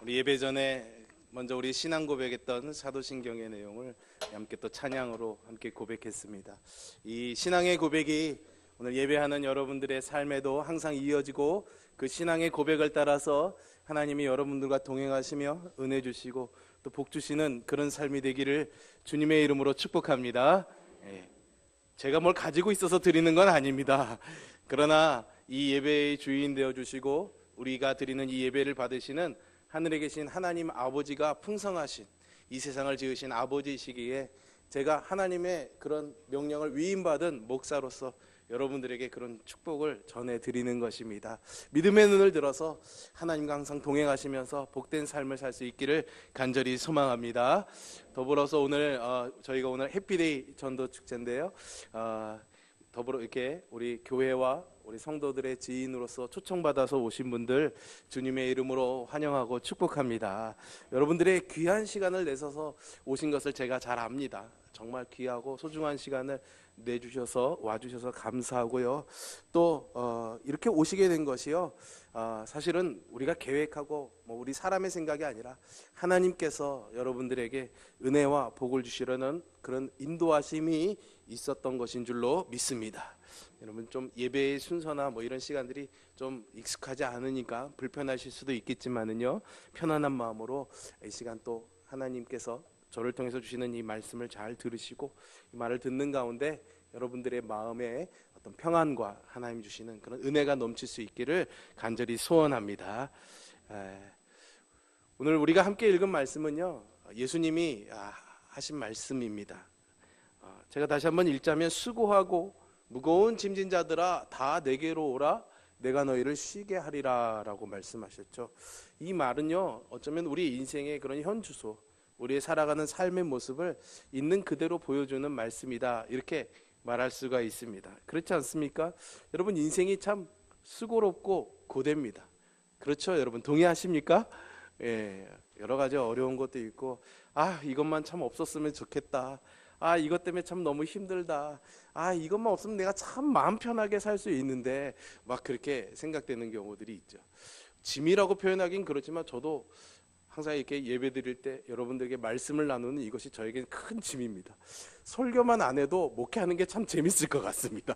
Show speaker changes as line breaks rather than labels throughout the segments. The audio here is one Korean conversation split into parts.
우리 예배 전에 먼저 우리 신앙 고백했던 사도신경의 내용을 함께 또 찬양으로 함께 고백했습니다. 이 신앙의 고백이 오늘 예배하는 여러분들의 삶에도 항상 이어지고 그 신앙의 고백을 따라서 하나님이 여러분들과 동행하시며 은혜 주시고 또 복 주시는 그런 삶이 되기를 주님의 이름으로 축복합니다. 제가 뭘 가지고 있어서 드리는 건 아닙니다. 그러나 이 예배의 주인 되어 주시고 우리가 드리는 이 예배를 받으시는 하늘에 계신 하나님 아버지가 풍성하신 이 세상을 지으신 아버지이시기에 제가 하나님의 그런 명령을 위임받은 목사로서 여러분들에게 그런 축복을 전해드리는 것입니다. 믿음의 눈을 들어서 하나님과 항상 동행하시면서 복된 삶을 살 수 있기를 간절히 소망합니다. 더불어서 오늘 저희가 오늘 해피데이 전도 축제인데요. 더불어 이렇게 우리 교회와 우리 성도들의 지인으로서 초청받아서 오신 분들 주님의 이름으로 환영하고 축복합니다. 여러분들의 귀한 시간을 내셔서 오신 것을 제가 잘 압니다. 정말 귀하고 소중한 시간을 내주셔서 와주셔서 감사하고요. 또 이렇게 오시게 된 것이요, 사실은 우리가 계획하고 우리 사람의 생각이 아니라 하나님께서 여러분들에게 은혜와 복을 주시려는 그런 인도하심이 있었던 것인 줄로 믿습니다. 여러분 좀 예배의 순서나 이런 시간들이 좀 익숙하지 않으니까 불편하실 수도 있겠지만은요, 편안한 마음으로 이 시간 또 하나님께서 저를 통해서 주시는 이 말씀을 잘 들으시고 이 말을 듣는 가운데 여러분들의 마음에 어떤 평안과 하나님 주시는 그런 은혜가 넘칠 수 있기를 간절히 소원합니다. 오늘 우리가 함께 읽은 말씀은요, 예수님이 하신 말씀입니다. 제가 다시 한번 읽자면, 수고하고 무거운 짐진 자들아 다 내게로 오라, 내가 너희를 쉬게 하리라 라고 말씀하셨죠. 이 말은요, 어쩌면 우리 인생의 그런 현주소, 우리의 살아가는 삶의 모습을 있는 그대로 보여주는 말씀이다, 이렇게 말할 수가 있습니다. 그렇지 않습니까? 여러분, 인생이 참 수고롭고 고됩니다. 그렇죠? 여러분 동의하십니까? 여러 가지 어려운 것도 있고, 이것만 참 없었으면 좋겠다, 이것 때문에 참 너무 힘들다, 이것만 없으면 내가 참 마음 편하게 살 수 있는데, 막 그렇게 생각되는 경우들이 있죠. 짐이라고 표현하긴 그렇지만 저도 항상 이렇게 예배 드릴 때 여러분들에게 말씀을 나누는 이것이 저에게는 큰 짐입니다. 설교만 안 해도 목회하는 게 참 재밌을 것 같습니다.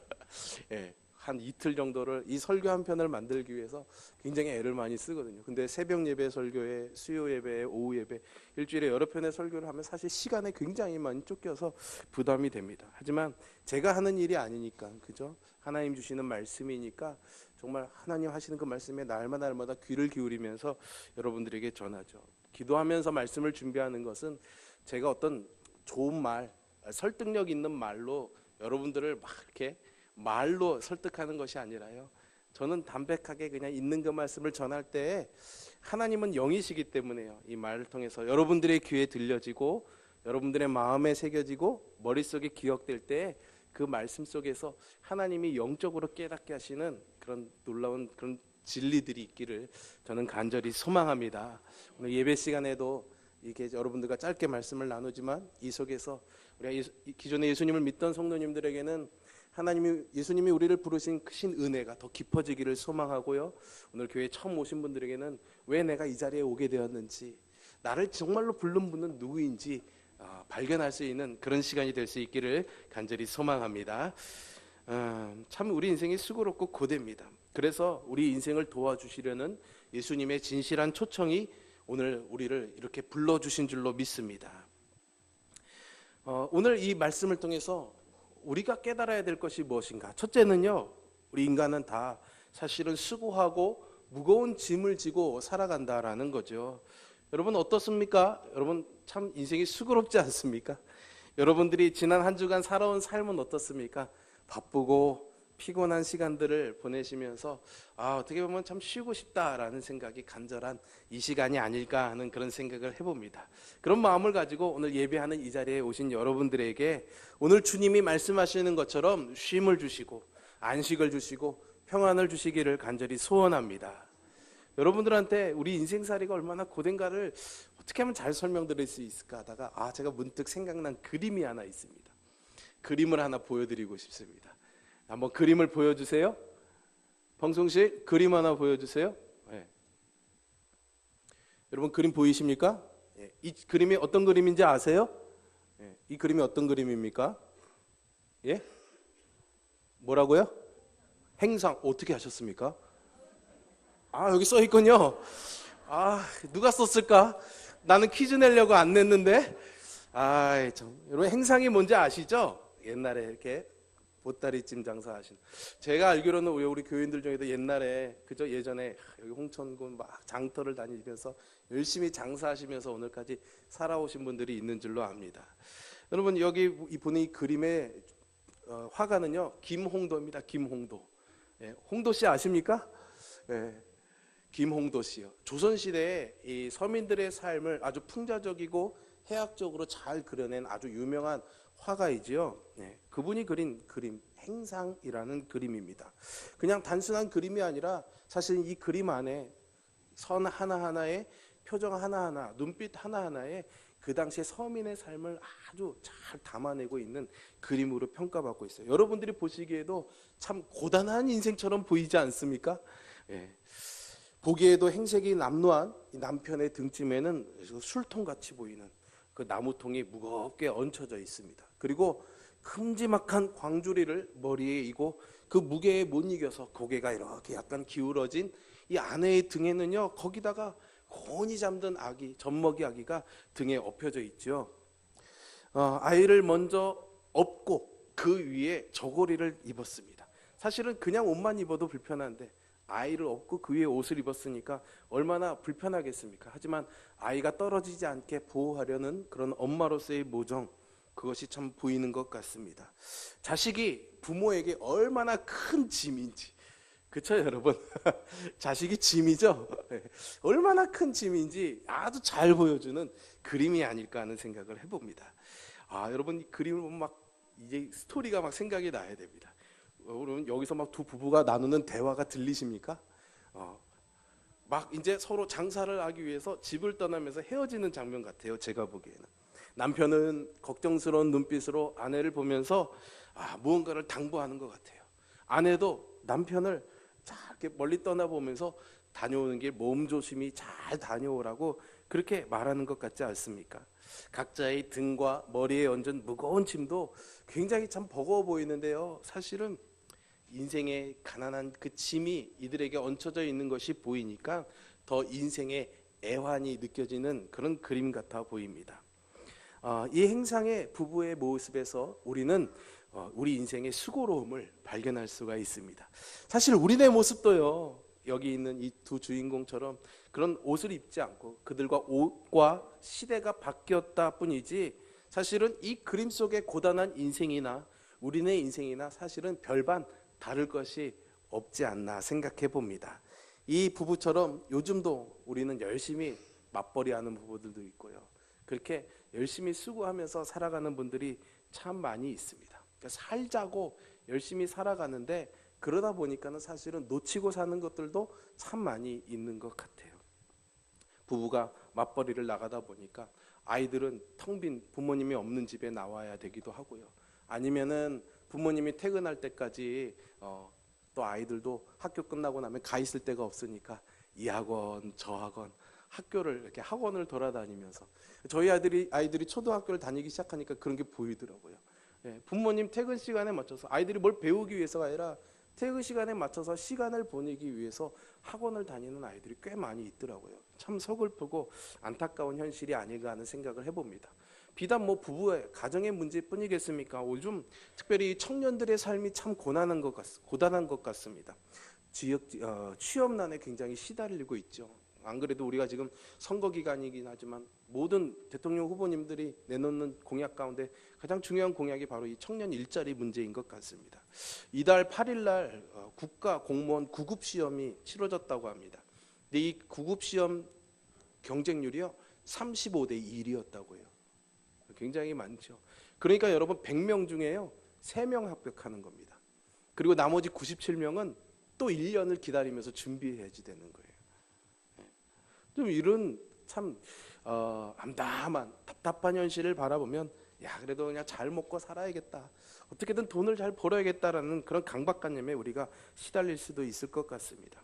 한 이틀 정도를 이 설교 한 편을 만들기 위해서 굉장히 애를 많이 쓰거든요. 근데 새벽 예배 설교에, 수요 예배에, 오후 예배, 일주일에 여러 편의 설교를 하면 사실 시간에 굉장히 많이 쫓겨서 부담이 됩니다. 하지만 제가 하는 일이 아니니까, 그죠? 하나님 주시는 말씀이니까 정말 하나님 하시는 그 말씀에 날마다 귀를 기울이면서 여러분들에게 전하죠. 기도하면서 말씀을 준비하는 것은 제가 어떤 좋은 말, 설득력 있는 말로 여러분들을 막 이렇게 말로 설득하는 것이 아니라요, 저는 담백하게 그냥 있는 그 말씀을 전할 때 하나님은 영이시기 때문에요, 이 말을 통해서 여러분들의 귀에 들려지고 여러분들의 마음에 새겨지고 머릿속에 기억될 때 그 말씀 속에서 하나님이 영적으로 깨닫게 하시는 그런 놀라운 그런 진리들이 있기를 저는 간절히 소망합니다. 오늘 예배 시간에도 이렇게 여러분들과 짧게 말씀을 나누지만 이 속에서 우리가 기존에 예수님을 믿던 성도님들에게는 예수님이 우리를 부르신 크신 은혜가 더 깊어지기를 소망하고요, 오늘 교회에 처음 오신 분들에게는 왜 내가 이 자리에 오게 되었는지, 나를 정말로 부른 분은 누구인지 발견할 수 있는 그런 시간이 될 수 있기를 간절히 소망합니다. 참 우리 인생이 수고롭고 고됩니다. 그래서 우리 인생을 도와주시려는 예수님의 진실한 초청이 오늘 우리를 이렇게 불러주신 줄로 믿습니다. 오늘 이 말씀을 통해서 우리가 깨달아야 될 것이 무엇인가? 첫째는요, 우리 인간은 다 사실은 수고하고 무거운 짐을 지고 살아간다라는 거죠. 여러분 어떻습니까? 여러분 참 인생이 수고롭지 않습니까? 여러분들이 지난 한 주간 살아온 삶은 어떻습니까? 바쁘고 피곤한 시간들을 보내시면서 어떻게 보면 참 쉬고 싶다라는 생각이 간절한 이 시간이 아닐까 하는 그런 생각을 해봅니다. 그런 마음을 가지고 오늘 예배하는 이 자리에 오신 여러분들에게 오늘 주님이 말씀하시는 것처럼 쉼을 주시고 안식을 주시고 평안을 주시기를 간절히 소원합니다. 여러분들한테 우리 인생살이가 얼마나 고된가를 어떻게 하면 잘 설명드릴 수 있을까 하다가 제가 문득 생각난 그림이 하나 있습니다. 그림을 하나 보여드리고 싶습니다. 한번 그림을 보여주세요. 방송실 그림 하나 보여주세요. 네. 여러분 그림 보이십니까? 예, 이 그림이 어떤 그림인지 아세요? 예, 이 그림이 어떤 그림입니까? 예? 뭐라고요? 행상. 어떻게 하셨습니까? 아, 여기 써 있군요. 아, 누가 썼을까? 나는 퀴즈 내려고 안 냈는데. 아, 참. 여러분 행상이 뭔지 아시죠? 옛날에 이렇게 보따리찜 장사하신. 제가 알기로는 우리 교인들 중에도 옛날에 그저 예전에 여기 홍천군 막 장터를 다니면서 열심히 장사하시면서 오늘까지 살아오신 분들이 있는 줄로 압니다. 여러분 여기 이분이 그림의 화가는요 김홍도입니다. 김홍도. 예, 홍도 씨 아십니까? 예, 김홍도 씨요. 조선 시대에 이 서민들의 삶을 아주 풍자적이고 해학적으로 잘 그려낸 아주 유명한 화가이지요. 네, 그분이 그린 그림 행상이라는 그림입니다. 그냥 단순한 그림이 아니라 사실 이 그림 안에 선 하나하나에 표정 하나하나 눈빛 하나하나에 그 당시에 서민의 삶을 아주 잘 담아내고 있는 그림으로 평가받고 있어요. 여러분들이 보시기에도 참 고단한 인생처럼 보이지 않습니까? 예. 보기에도 행색이 남루한 이 남편의 등쯤에는 술통같이 보이는 그 나무통이 무겁게 얹혀져 있습니다. 그리고 큼지막한 광주리를 머리에 이고 그 무게에 못 이겨서 고개가 이렇게 약간 기울어진 이 아내의 등에는요 거기다가 곤히 잠든 아기, 젖먹이 아기가 등에 엎혀져 있죠. 아이를 먼저 업고 그 위에 저고리를 입었습니다. 사실은 그냥 옷만 입어도 불편한데 아이를 업고 그 위에 옷을 입었으니까 얼마나 불편하겠습니까? 하지만 아이가 떨어지지 않게 보호하려는 그런 엄마로서의 모정, 그것이 참 보이는 것 같습니다. 자식이 부모에게 얼마나 큰 짐인지, 그쵸 여러분? 자식이 짐이죠? 얼마나 큰 짐인지 아주 잘 보여주는 그림이 아닐까 하는 생각을 해봅니다. 아, 여러분 이 그림을 보면 막 이제 스토리가 막 생각이 나야 됩니다. 여러분 여기서 막 두 부부가 나누는 대화가 들리십니까? 막 이제 서로 장사를 하기 위해서 집을 떠나면서 헤어지는 장면 같아요. 제가 보기에는 남편은 걱정스러운 눈빛으로 아내를 보면서 무언가를 당부하는 것 같아요. 아내도 남편을 잘 이렇게 멀리 떠나보면서 다녀오는 길 몸조심히 잘 다녀오라고 그렇게 말하는 것 같지 않습니까? 각자의 등과 머리에 얹은 무거운 짐도 굉장히 참 버거워 보이는데요. 사실은 인생의 가난한 그 짐이 이들에게 얹혀져 있는 것이 보이니까 더 인생의 애환이 느껴지는 그런 그림 같아 보입니다. 이 행상의 부부의 모습에서 우리는 우리 인생의 수고로움을 발견할 수가 있습니다. 사실 우리네 모습도요, 여기 있는 이 두 주인공처럼 그런 옷을 입지 않고 그들과 옷과 시대가 바뀌었다 뿐이지 사실은 이 그림 속의 고단한 인생이나 우리네 인생이나 사실은 별반 다를 것이 없지 않나 생각해 봅니다. 이 부부처럼 요즘도 우리는 열심히 맞벌이하는 부부들도 있고요. 그렇게 열심히 수고하면서 살아가는 분들이 참 많이 있습니다. 그러니까 살자고 열심히 살아가는데 그러다 보니까는 사실은 놓치고 사는 것들도 참 많이 있는 것 같아요. 부부가 맞벌이를 나가다 보니까 아이들은 텅 빈 부모님이 없는 집에 나와야 되기도 하고요. 아니면은 부모님이 퇴근할 때까지 또 아이들도 학교 끝나고 나면 가 있을 데가 없으니까 이 학원 저 학원 학교를 이렇게 학원을 돌아다니면서 저희 아이들이 초등학교를 다니기 시작하니까 그런 게 보이더라고요. 예, 부모님 퇴근 시간에 맞춰서 아이들이 뭘 배우기 위해서가 아니라 퇴근 시간에 맞춰서 시간을 보내기 위해서 학원을 다니는 아이들이 꽤 많이 있더라고요. 참 서글프고 안타까운 현실이 아닌가 하는 생각을 해봅니다. 비단 뭐 부부의 가정의 문제뿐이겠습니까? 요즘 특별히 청년들의 삶이 참 고단한 것 같습니다. 취업난에 굉장히 시달리고 있죠. 안 그래도 우리가 지금 선거 기간이긴 하지만 모든 대통령 후보님들이 내놓는 공약 가운데 가장 중요한 공약이 바로 이 청년 일자리 문제인 것 같습니다. 이달 8일 날 국가 공무원 구급 시험이 치러졌다고 합니다. 근데 이 구급 시험 경쟁률이요 35대 1이었다고 해요. 굉장히 많죠. 그러니까 여러분 100명 중에요 3명 합격하는 겁니다. 그리고 나머지 97명은 또 1년을 기다리면서 준비해야지 되는 거예요. 좀 이런 참 암담한 답답한 현실을 바라보면 야 그래도 그냥 잘 먹고 살아야겠다. 어떻게든 돈을 잘 벌어야겠다라는 그런 강박관념에 우리가 시달릴 수도 있을 것 같습니다.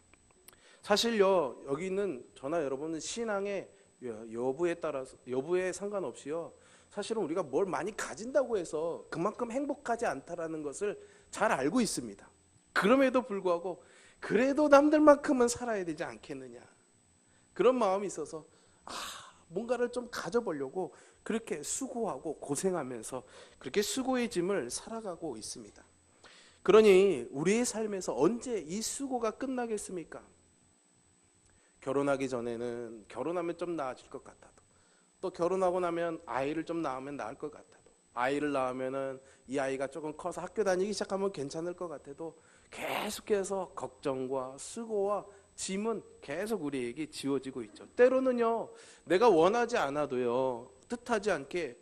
사실요 여기 있는 저나 여러분은 신앙의 여부에 따라서 여부에 상관없이요. 사실은 우리가 뭘 많이 가진다고 해서 그만큼 행복하지 않다라는 것을 잘 알고 있습니다. 그럼에도 불구하고 그래도 남들만큼은 살아야 되지 않겠느냐, 그런 마음이 있어서 뭔가를 좀 가져보려고 그렇게 수고하고 고생하면서 그렇게 수고의 짐을 살아가고 있습니다. 그러니 우리의 삶에서 언제 이 수고가 끝나겠습니까? 결혼하기 전에는 결혼하면 좀 나아질 것 같아도, 또 결혼하고 나면 아이를 좀 낳으면 나을 것 같아도, 아이를 낳으면은 이 아이가 조금 커서 학교 다니기 시작하면 괜찮을 것 같아도 계속해서 걱정과 수고와 짐은 계속 우리에게 지워지고 있죠. 때로는요, 내가 원하지 않아도요, 뜻하지 않게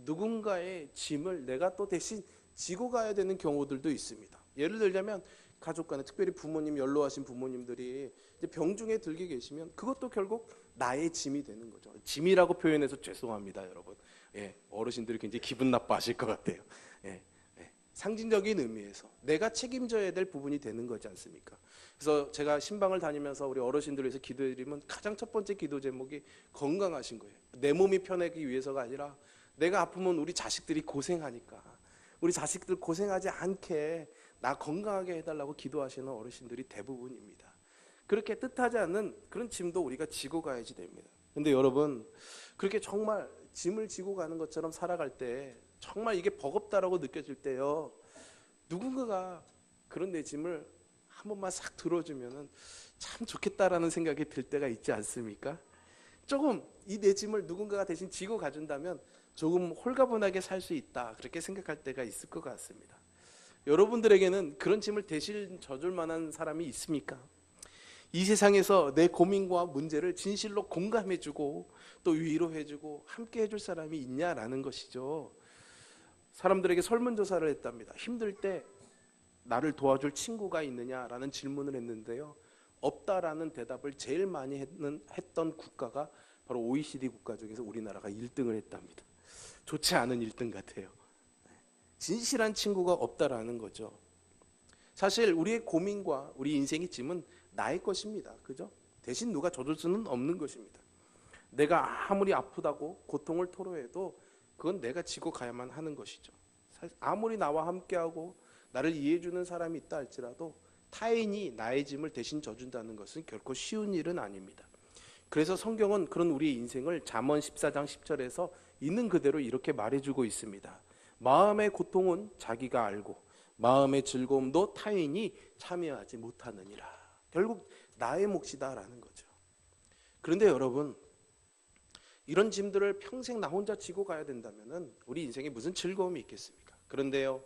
누군가의 짐을 내가 또 대신 지고 가야 되는 경우들도 있습니다. 예를 들자면 가족 간에, 특별히 부모님, 연로하신 부모님들이 이제 병중에 들게 계시면 그것도 결국 나의 짐이 되는 거죠. 짐이라고 표현해서 죄송합니다, 여러분. 어르신들이 굉장히 기분 나빠하실 것 같아요. 상징적인 의미에서 내가 책임져야 될 부분이 되는 거지 않습니까? 그래서 제가 신방을 다니면서 우리 어르신들을 위해서 기도해드리면 가장 첫 번째 기도 제목이 건강하신 거예요. 내 몸이 편하기 위해서가 아니라 내가 아프면 우리 자식들이 고생하니까 우리 자식들 고생하지 않게 나 건강하게 해달라고 기도하시는 어르신들이 대부분입니다. 그렇게 뜻하지 않는 그런 짐도 우리가 지고 가야지 됩니다. 근데 여러분, 그렇게 정말 짐을 지고 가는 것처럼 살아갈 때 정말 이게 버겁다라고 느껴질 때요, 누군가가 그런 내 짐을 한 번만 싹 들어주면 참 좋겠다라는 생각이 들 때가 있지 않습니까? 조금 이 내 짐을 누군가가 대신 지고 가준다면 조금 홀가분하게 살 수 있다, 그렇게 생각할 때가 있을 것 같습니다. 여러분들에게는 그런 짐을 대신 져줄 만한 사람이 있습니까? 이 세상에서 내 고민과 문제를 진실로 공감해주고 또 위로해주고 함께 해줄 사람이 있냐라는 것이죠. 사람들에게 설문조사를 했답니다. 힘들 때 나를 도와줄 친구가 있느냐라는 질문을 했는데요, 없다라는 대답을 제일 많이 했던 국가가 바로 OECD 국가 중에서 우리나라가 1등을 했답니다. 좋지 않은 1등 같아요. 진실한 친구가 없다라는 거죠. 사실 우리의 고민과 우리 인생의 짐은 나의 것입니다. 그죠? 대신 누가 져줄 수는 없는 것입니다. 내가 아무리 아프다고 고통을 토로해도 그건 내가 지고 가야만 하는 것이죠. 아무리 나와 함께하고 나를 이해해주는 사람이 있다 할지라도 타인이 나의 짐을 대신 져준다는 것은 결코 쉬운 일은 아닙니다. 그래서 성경은 그런 우리의 인생을 잠언 14장 10절에서 있는 그대로 이렇게 말해주고 있습니다. 마음의 고통은 자기가 알고 마음의 즐거움도 타인이 참여하지 못하느니라. 결국 나의 몫이다라는 거죠. 그런데 여러분, 이런 짐들을 평생 나 혼자 지고 가야 된다면 우리 인생에 무슨 즐거움이 있겠습니까? 그런데요,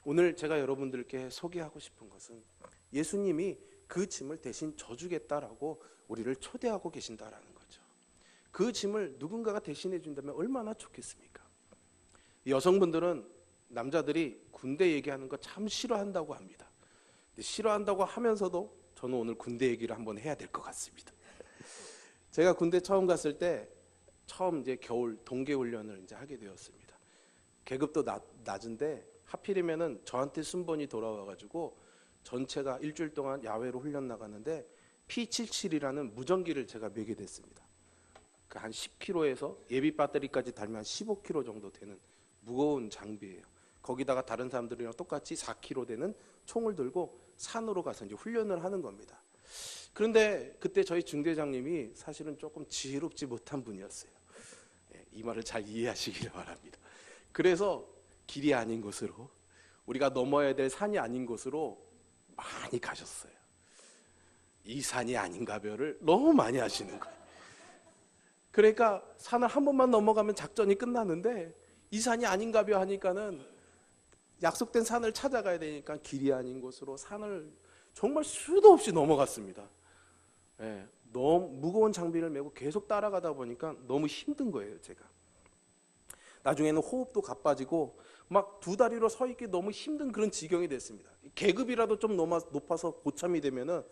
오늘 제가 여러분들께 소개하고 싶은 것은 예수님이 그 짐을 대신 져주겠다라고 우리를 초대하고 계신다라는 거죠. 그 짐을 누군가가 대신해 준다면 얼마나 좋겠습니까? 여성분들은 남자들이 군대 얘기하는 거 참 싫어한다고 합니다. 근데 싫어한다고 하면서도 저는 오늘 군대 얘기를 한번 해야 될 것 같습니다. 제가 군대 처음 갔을 때 처음 이제 겨울 동계 훈련을 이제 하게 되었습니다. 계급도 낮은데 하필이면은 저한테 순번이 돌아와가지고 전체가 일주일 동안 야외로 훈련 나가는데 P77이라는 무전기를 제가 매게 됐습니다. 한 10kg에서 예비 배터리까지 달면 한 15kg 정도 되는 무거운 장비예요. 거기다가 다른 사람들이랑 똑같이 4kg 되는 총을 들고 산으로 가서 이제 훈련을 하는 겁니다. 그런데 그때 저희 중대장님이 사실은 조금 지혜롭지 못한 분이었어요. 이 말을 잘 이해하시기를 바랍니다. 그래서 길이 아닌 곳으로, 우리가 넘어야 될 산이 아닌 곳으로 많이 가셨어요. 이 산이 아닌가벼를 너무 많이 하시는 거예요. 그러니까 산을 한 번만 넘어가면 작전이 끝나는데 이 산이 아닌가벼 하니까는 약속된 산을 찾아가야 되니까 길이 아닌 곳으로 산을 정말 수도 없이 넘어갔습니다. 너무 무거운 장비를 메고 계속 따라가다 보니까 너무 힘든 거예요, 제가. 나중에는 호흡도 가빠지고 막 두 다리로 서 있기 너무 힘든 그런 지경이 됐습니다. 계급이라도 좀 높아서 고참이 되면은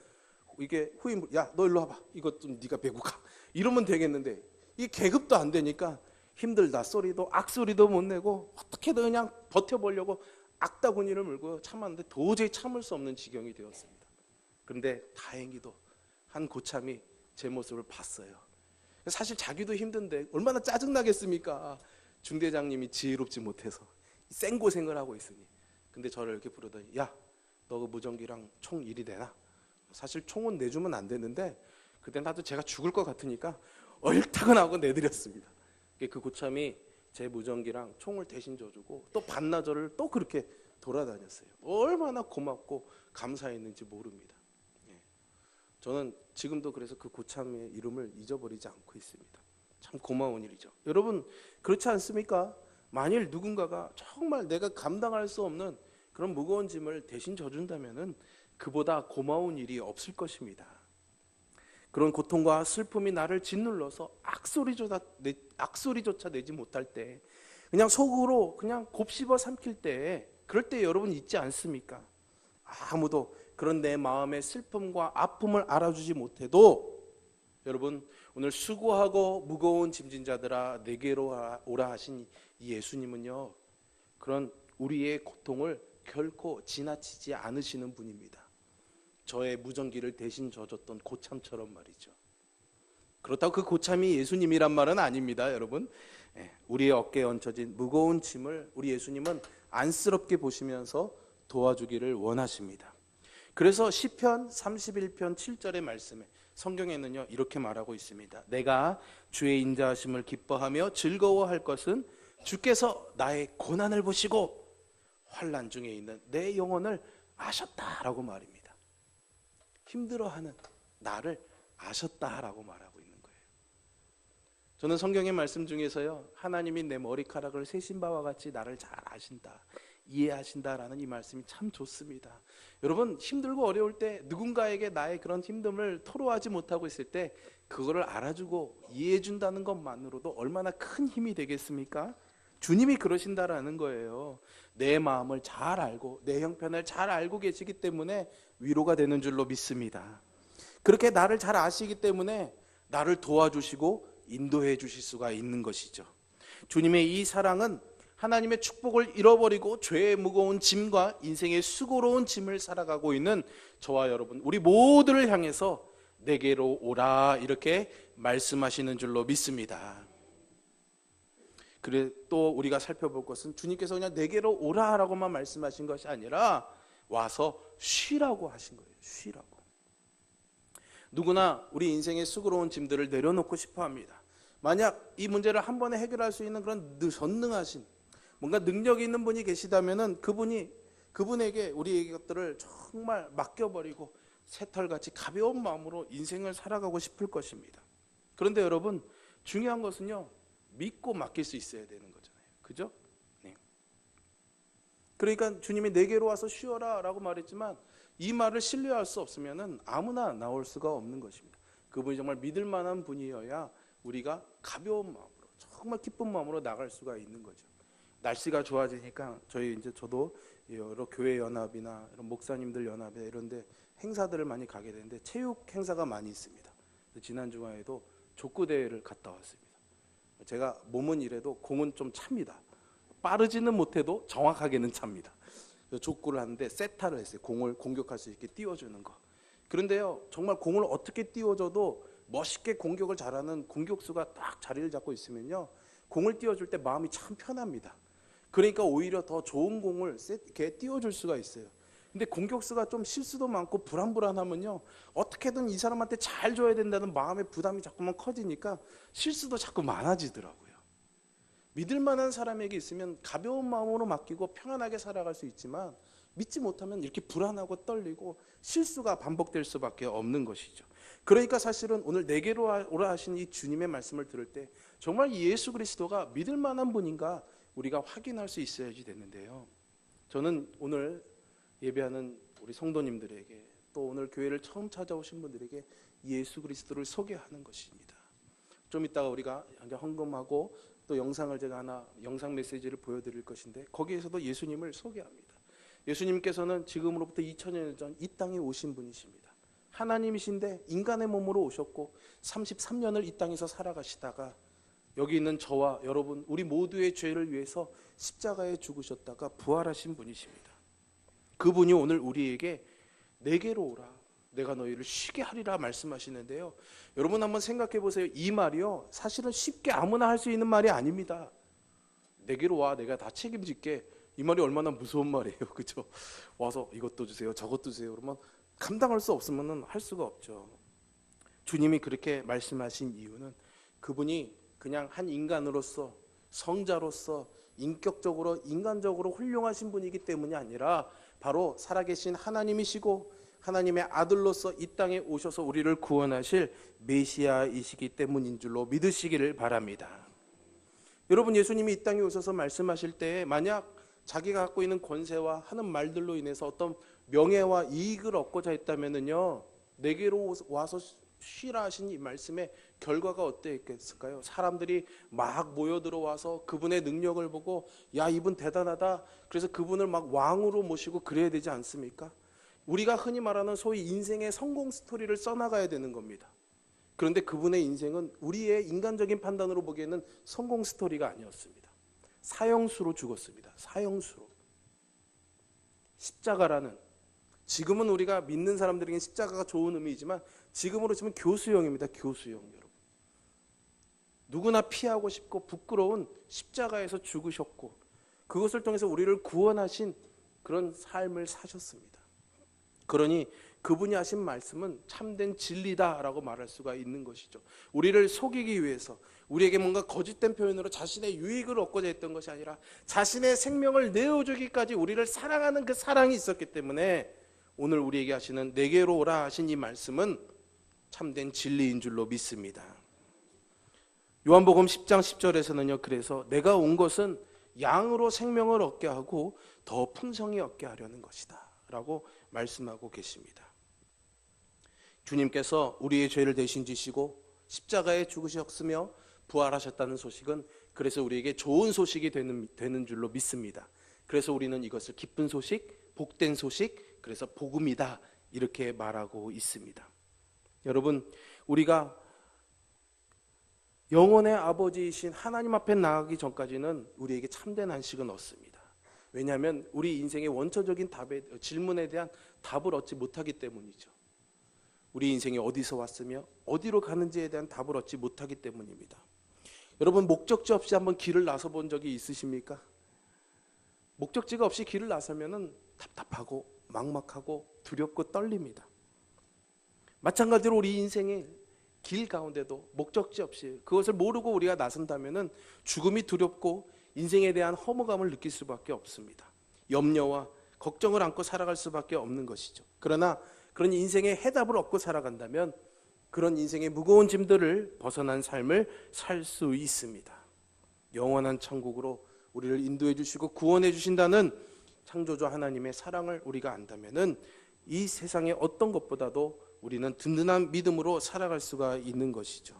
이게 후임, 야, 너 일로 와봐. 이것 좀 네가 메고 가. 이러면 되겠는데 이 계급도 안 되니까 힘들다 소리도 악소리도 못 내고 어떻게든 그냥 버텨보려고 악다구니를 물고 참았는데 도저히 참을 수 없는 지경이 되었습니다. 그런데 다행히도 한 고참이 제 모습을 봤어요. 사실 자기도 힘든데 얼마나 짜증나겠습니까? 중대장님이 지혜롭지 못해서 생고생을 하고 있으니. 근데 저를 이렇게 부르더니, 야, 너 그 무전기랑 총 1이 되나? 사실 총은 내주면 안 되는데 그때 나도 제가 죽을 것 같으니까 얼타근하고 내드렸습니다. 그 고참이 제 무전기랑 총을 대신 줘주고 또 반나절을 또 그렇게 돌아다녔어요. 얼마나 고맙고 감사했는지 모릅니다. 저는 지금도 그래서 그 고참의 이름을 잊어버리지 않고 있습니다. 참 고마운 일이죠. 여러분, 그렇지 않습니까? 만일 누군가가 정말 내가 감당할 수 없는 그런 무거운 짐을 대신 져준다면은 그보다 고마운 일이 없을 것입니다. 그런 고통과 슬픔이 나를 짓눌러서 악소리조차 내지 못할 때, 그냥 속으로 그냥 곱씹어 삼킬 때, 그럴 때 여러분 있지 않습니까? 아무도 그런 내 마음의 슬픔과 아픔을 알아주지 못해도, 여러분, 오늘 수고하고 무거운 짐진 자들아 내게로 오라 하신 이 예수님은요, 그런 우리의 고통을 결코 지나치지 않으시는 분입니다. 저의 무전기를 대신 져줬던 고참처럼 말이죠. 그렇다고 그 고참이 예수님이란 말은 아닙니다, 여러분. 우리의 어깨에 얹혀진 무거운 짐을 우리 예수님은 안쓰럽게 보시면서 도와주기를 원하십니다. 그래서 시편 31편 7절의 말씀에 성경에는요 이렇게 말하고 있습니다. 내가 주의 인자하심을 기뻐하며 즐거워할 것은 주께서 나의 고난을 보시고 환난 중에 있는 내 영혼을 아셨다라고 말입니다. 힘들어하는 나를 아셨다라고 말하고 있는 거예요. 저는 성경의 말씀 중에서요, 하나님이 내 머리카락을 세신 바와 같이 나를 잘 아신다, 이해하신다라는 이 말씀이 참 좋습니다. 여러분, 힘들고 어려울 때 누군가에게 나의 그런 힘듦을 토로하지 못하고 있을 때 그거를 알아주고 이해해준다는 것만으로도 얼마나 큰 힘이 되겠습니까? 주님이 그러신다라는 거예요. 내 마음을 잘 알고 내 형편을 잘 알고 계시기 때문에 위로가 되는 줄로 믿습니다. 그렇게 나를 잘 아시기 때문에 나를 도와주시고 인도해 주실 수가 있는 것이죠. 주님의 이 사랑은 하나님의 축복을 잃어버리고 죄의 무거운 짐과 인생의 수고로운 짐을 살아가고 있는 저와 여러분, 우리 모두를 향해서 내게로 오라 이렇게 말씀하시는 줄로 믿습니다. 그래, 또 우리가 살펴볼 것은 주님께서 그냥 내게로 오라라고만 말씀하신 것이 아니라 와서 쉬라고 하신 거예요. 쉬라고. 누구나 우리 인생의 수고로운 짐들을 내려놓고 싶어 합니다. 만약 이 문제를 한 번에 해결할 수 있는 그런 전능하신 뭔가 능력이 있는 분이 계시다면은 그분에게 우리의 것들을 정말 맡겨버리고 새털같이 가벼운 마음으로 인생을 살아가고 싶을 것입니다. 그런데 여러분, 중요한 것은요, 믿고 맡길 수 있어야 되는 거잖아요. 그죠? 네. 그러니까 주님이 내게로 와서 쉬어라 라고 말했지만 이 말을 신뢰할 수 없으면은 아무나 나올 수가 없는 것입니다. 그분이 정말 믿을 만한 분이어야 우리가 가벼운 마음으로, 정말 기쁜 마음으로 나갈 수가 있는 거죠. 날씨가 좋아지니까 저도 여러 교회 연합이나 이런 목사님들 연합에 이런데 행사들을 많이 가게 되는데 체육 행사가 많이 있습니다. 지난 주말에도 족구 대회를 갔다 왔습니다. 제가 몸은 이래도 공은 좀 찹니다. 빠르지는 못해도 정확하게는 찹니다. 족구를 하는데 세타를 했어요. 공을 공격할 수 있게 띄워주는 거. 그런데요, 정말 공을 어떻게 띄워줘도 멋있게 공격을 잘하는 공격수가 딱 자리를 잡고 있으면요, 공을 띄워줄 때 마음이 참 편합니다. 그러니까 오히려 더 좋은 공을 이렇게 띄워줄 수가 있어요. 근데 공격수가 좀 실수도 많고 불안불안하면요, 어떻게든 이 사람한테 잘 줘야 된다는 마음의 부담이 자꾸만 커지니까 실수도 자꾸 많아지더라고요. 믿을 만한 사람에게 있으면 가벼운 마음으로 맡기고 편안하게 살아갈 수 있지만 믿지 못하면 이렇게 불안하고 떨리고 실수가 반복될 수밖에 없는 것이죠. 그러니까 사실은 오늘 내게로 오라 하신 이 주님의 말씀을 들을 때 정말 예수 그리스도가 믿을 만한 분인가 우리가 확인할 수 있어야지 되는데요. 저는 오늘 예배하는 우리 성도님들에게 또 오늘 교회를 처음 찾아오신 분들에게 예수 그리스도를 소개하는 것입니다. 좀 이따가 우리가 헌금하고 또 영상을 제가 하나 영상 메시지를 보여드릴 것인데 거기에서도 예수님을 소개합니다. 예수님께서는 지금으로부터 2000년 전 이 땅에 오신 분이십니다. 하나님이신데 인간의 몸으로 오셨고 33년을 이 땅에서 살아가시다가 여기 있는 저와 여러분 우리 모두의 죄를 위해서 십자가에 죽으셨다가 부활하신 분이십니다. 그분이 오늘 우리에게 내게로 오라, 내가 너희를 쉬게 하리라 말씀하시는데요. 여러분 한번 생각해 보세요. 이 말이요, 사실은 쉽게 아무나 할 수 있는 말이 아닙니다. 내게로 와, 내가 다 책임질게. 이 말이 얼마나 무서운 말이에요. 그죠? 와서 이것도 주세요, 저것도 주세요. 그러면 감당할 수 없으면 할 수가 없죠. 주님이 그렇게 말씀하신 이유는 그분이 그냥 한 인간으로서, 성자로서 인격적으로, 인간적으로 훌륭하신 분이기 때문이 아니라 바로 살아계신 하나님이시고 하나님의 아들로서 이 땅에 오셔서 우리를 구원하실 메시아이시기 때문인 줄로 믿으시기를 바랍니다. 여러분, 예수님이 이 땅에 오셔서 말씀하실 때 만약 자기가 갖고 있는 권세와 하는 말들로 인해서 어떤 명예와 이익을 얻고자 했다면요, 내게로 와서 쉬라 하신 이 말씀의 결과가 어땠을까요? 사람들이 막 모여 들어와서 그분의 능력을 보고 야, 이분 대단하다, 그래서 그분을 막 왕으로 모시고 그래야 되지 않습니까? 우리가 흔히 말하는 소위 인생의 성공 스토리를 써나가야 되는 겁니다. 그런데 그분의 인생은 우리의 인간적인 판단으로 보기에는 성공 스토리가 아니었습니다. 사형수로 죽었습니다. 사형수로. 십자가라는, 지금은 우리가 믿는 사람들에게는 십자가가 좋은 의미이지만 지금으로 치면 교수형입니다. 교수형. 여러분, 누구나 피하고 싶고 부끄러운 십자가에서 죽으셨고 그것을 통해서 우리를 구원하신 그런 삶을 사셨습니다. 그러니 그분이 하신 말씀은 참된 진리다라고 말할 수가 있는 것이죠. 우리를 속이기 위해서, 우리에게 뭔가 거짓된 표현으로 자신의 유익을 얻고자 했던 것이 아니라 자신의 생명을 내어주기까지 우리를 사랑하는 그 사랑이 있었기 때문에 오늘 우리에게 하시는 내게로 오라 하신 이 말씀은 참된 진리인 줄로 믿습니다. 요한복음 10장 10절에서는요, 그래서 내가 온 것은 양으로 생명을 얻게 하고 더 풍성히 얻게 하려는 것이다 라고 말씀하고 계십니다. 주님께서 우리의 죄를 대신 지시고 십자가에 죽으셨으며 부활하셨다는 소식은 그래서 우리에게 좋은 소식이 되는 줄로 믿습니다. 그래서 우리는 이것을 기쁜 소식, 복된 소식, 그래서 복음이다 이렇게 말하고 있습니다. 여러분, 우리가 영혼의 아버지이신 하나님 앞에 나가기 전까지는 우리에게 참된 안식은 없습니다. 왜냐하면 우리 인생의 원초적인 질문에 대한 답을 얻지 못하기 때문이죠. 우리 인생이 어디서 왔으며 어디로 가는지에 대한 답을 얻지 못하기 때문입니다. 여러분, 목적지 없이 한번 길을 나서 본 적이 있으십니까? 목적지가 없이 길을 나서면 답답하고 막막하고 두렵고 떨립니다. 마찬가지로 우리 인생의 길 가운데도 목적지 없이 그것을 모르고 우리가 나선다면 죽음이 두렵고 인생에 대한 허무감을 느낄 수밖에 없습니다. 염려와 걱정을 안고 살아갈 수밖에 없는 것이죠. 그러나 그런 인생의 해답을 얻고 살아간다면 그런 인생의 무거운 짐들을 벗어난 삶을 살 수 있습니다. 영원한 천국으로 우리를 인도해 주시고 구원해 주신다는 창조주 하나님의 사랑을 우리가 안다면 이 세상의 어떤 것보다도 우리는 든든한 믿음으로 살아갈 수가 있는 것이죠.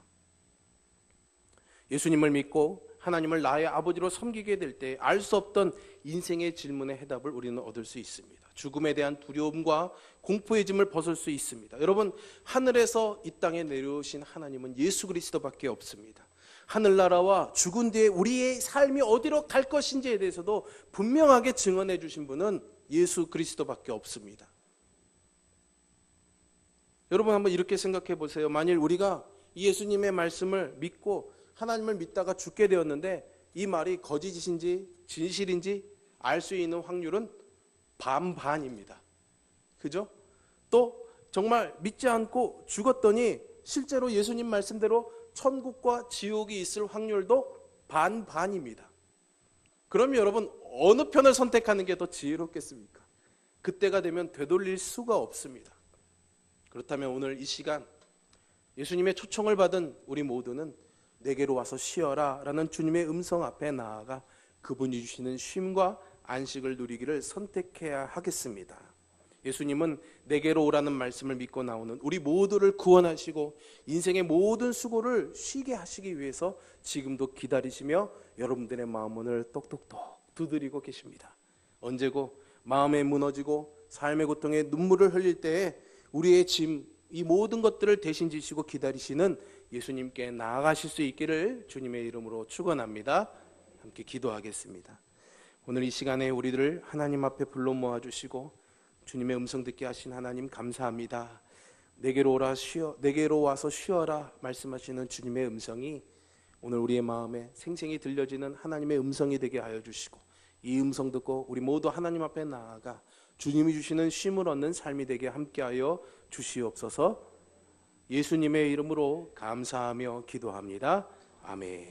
예수님을 믿고 하나님을 나의 아버지로 섬기게 될 때 알 수 없던 인생의 질문의 해답을 우리는 얻을 수 있습니다. 죽음에 대한 두려움과 공포의 짐을 벗을 수 있습니다. 여러분, 하늘에서 이 땅에 내려오신 하나님은 예수 그리스도밖에 없습니다. 하늘나라와 죽은 뒤에 우리의 삶이 어디로 갈 것인지에 대해서도 분명하게 증언해 주신 분은 예수 그리스도밖에 없습니다. 여러분, 한번 이렇게 생각해 보세요. 만일 우리가 예수님의 말씀을 믿고 하나님을 믿다가 죽게 되었는데 이 말이 거짓인지 진실인지 알 수 있는 확률은 반반입니다. 그죠? 또 정말 믿지 않고 죽었더니 실제로 예수님 말씀대로 천국과 지옥이 있을 확률도 반반입니다. 그럼 여러분, 어느 편을 선택하는 게 더 지혜롭겠습니까? 그때가 되면 되돌릴 수가 없습니다. 그렇다면 오늘 이 시간 예수님의 초청을 받은 우리 모두는 내게로 와서 쉬어라 라는 주님의 음성 앞에 나아가 그분이 주시는 쉼과 안식을 누리기를 선택해야 하겠습니다. 예수님은 내게로 오라는 말씀을 믿고 나오는 우리 모두를 구원하시고 인생의 모든 수고를 쉬게 하시기 위해서 지금도 기다리시며 여러분들의 마음문을 똑똑똑 두드리고 계십니다. 언제고 마음에 무너지고 삶의 고통에 눈물을 흘릴 때에 우리의 짐, 이 모든 것들을 대신 지시고 기다리시는 예수님께 나아가실 수 있기를 주님의 이름으로 축원합니다. 함께 기도하겠습니다. 오늘 이 시간에 우리들을 하나님 앞에 불러 모아주시고 주님의 음성 듣게 하신 하나님 감사합니다. 내게로 와서 쉬어라 말씀하시는 주님의 음성이 오늘 우리의 마음에 생생히 들려지는 하나님의 음성이 되게 하여 주시고, 이 음성 듣고 우리 모두 하나님 앞에 나아가 주님이 주시는 쉼을 얻는 삶이 되게 함께하여 주시옵소서. 예수님의 이름으로 감사하며 기도합니다. 아멘.